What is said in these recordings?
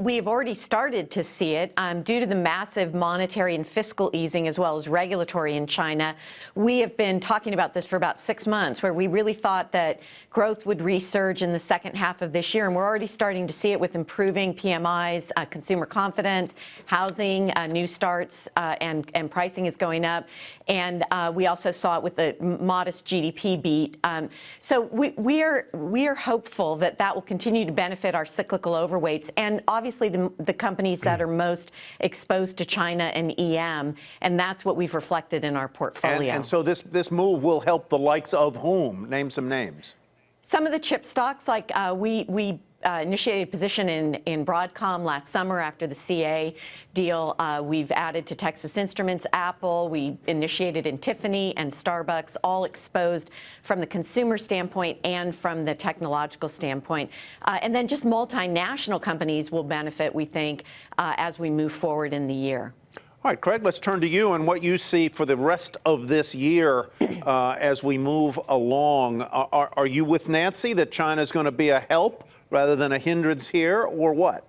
We have already started to see it due to the massive monetary and fiscal easing as well as regulatory in China. We have been talking about this for about 6 months, where we really thought that growth would resurge in the second half of this year, and we're already starting to see it with improving PMIs, consumer confidence, housing, new starts, and pricing is going up. And we also saw it with the modest GDP beat. So we are hopeful that that will continue to benefit our cyclical overweights and obviously the companies that are most exposed to China and EM, and that's what we've reflected in our portfolio. And so this move will help the likes of whom? Name some names. Some of the chip stocks, like we initiated a position in Broadcom last summer after the CA deal. We've added to Texas Instruments, Apple. We initiated in Tiffany and Starbucks, all exposed from the consumer standpoint and from the technological standpoint. And then just multinational companies will benefit, we think, as we move forward in the year. All right, Craig, let's turn to you and what you see for the rest of this year as we move along. Are you with Nancy that China's going to be a help rather than a hindrance here, or what?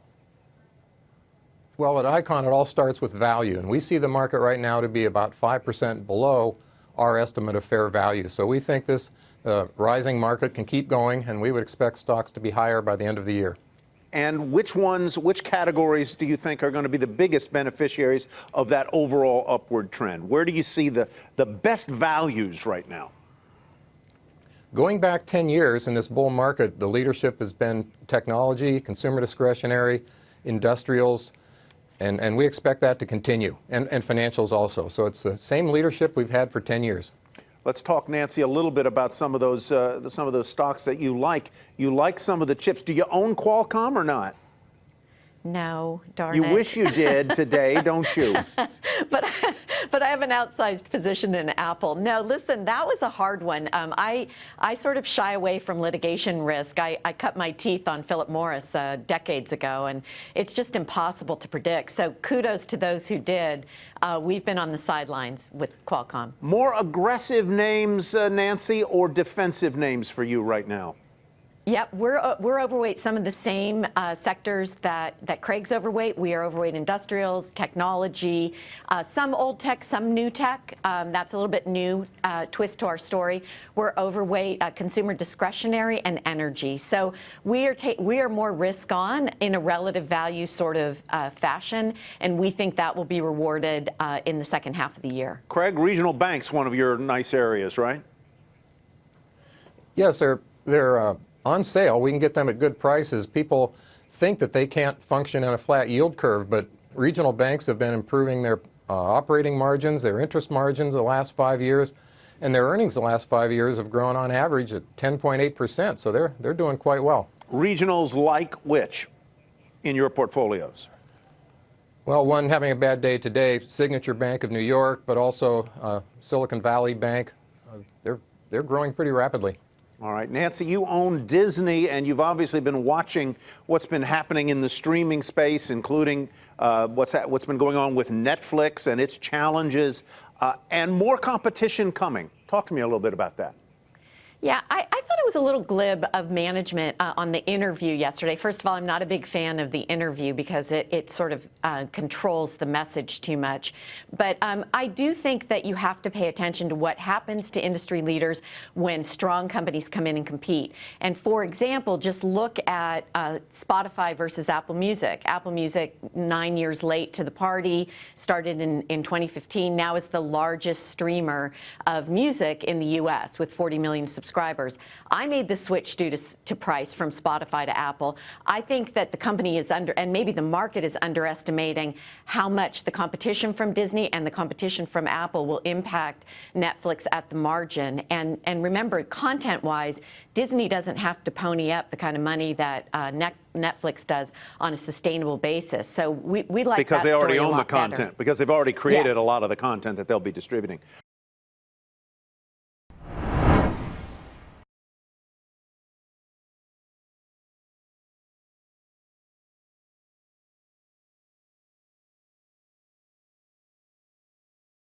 Well, at Icon, it all starts with value, and we see the market right now to be about 5% below our estimate of fair value. So we think this rising market can keep going, and we would expect stocks to be higher by the end of the year. And which categories do you think are going to be the biggest beneficiaries of that overall upward trend? Where do you see the best values right now? Going back 10 years in this bull market, the leadership has been technology, consumer discretionary, industrials, and we expect that to continue, and financials also. So it's the same leadership we've had for 10 years. Let's talk, Nancy, a little bit about some of those stocks that you like. You like some of the chips. Do you own Qualcomm or not? No, darn it. You it. wish you did today, don't you? But I have an outsized position in Apple. No, listen, that was a hard one. I sort of shy away from litigation risk. I cut my teeth on Philip Morris decades ago, and it's just impossible to predict. So kudos to those who did. We've been on the sidelines with Qualcomm. More aggressive names, Nancy, or defensive names for you right now? Yep, we're overweight some of the same sectors that Craig's overweight. We are overweight industrials, technology, some old tech, some new tech. That's a little bit new twist to our story. We're overweight consumer discretionary and energy. So we are more risk on in a relative value sort of fashion, and we think that will be rewarded in the second half of the year. Craig, regional banks, one of your nice areas, right? Yes, they're on sale. We can get them at good prices. People think that they can't function in a flat yield curve, but regional banks have been improving their operating margins, their interest margins the last 5 years, and their earnings the last 5 years have grown on average at 10.8%. So they're doing quite well. Regionals like which in your portfolios? Well, one having a bad day today, Signature Bank of New York, but also Silicon Valley Bank. They're growing pretty rapidly. All right, Nancy, you own Disney, and you've obviously been watching what's been happening in the streaming space, including what's been going on with Netflix and its challenges, and more competition coming. Talk to me a little bit about that. Yeah, I thought it was a little glib of management on the interview yesterday. First of all, I'm not a big fan of the interview because it sort of controls the message too much. But I do think that you have to pay attention to what happens to industry leaders when strong companies come in and compete. And for example, just look at Spotify versus Apple Music. Apple Music, 9 years late to the party, started in 2015, now is the largest streamer of music in the U.S. with 40 million subscribers. I made the switch due to price from Spotify to Apple. I think that the company is and maybe the market is underestimating how much the competition from Disney and the competition from Apple will impact Netflix at the margin. And remember, content-wise, Disney doesn't have to pony up the kind of money that Netflix does on a sustainable basis. So we like because that they already story own a the lot content, better. because they've already created Yes. a lot of the content that they'll be distributing.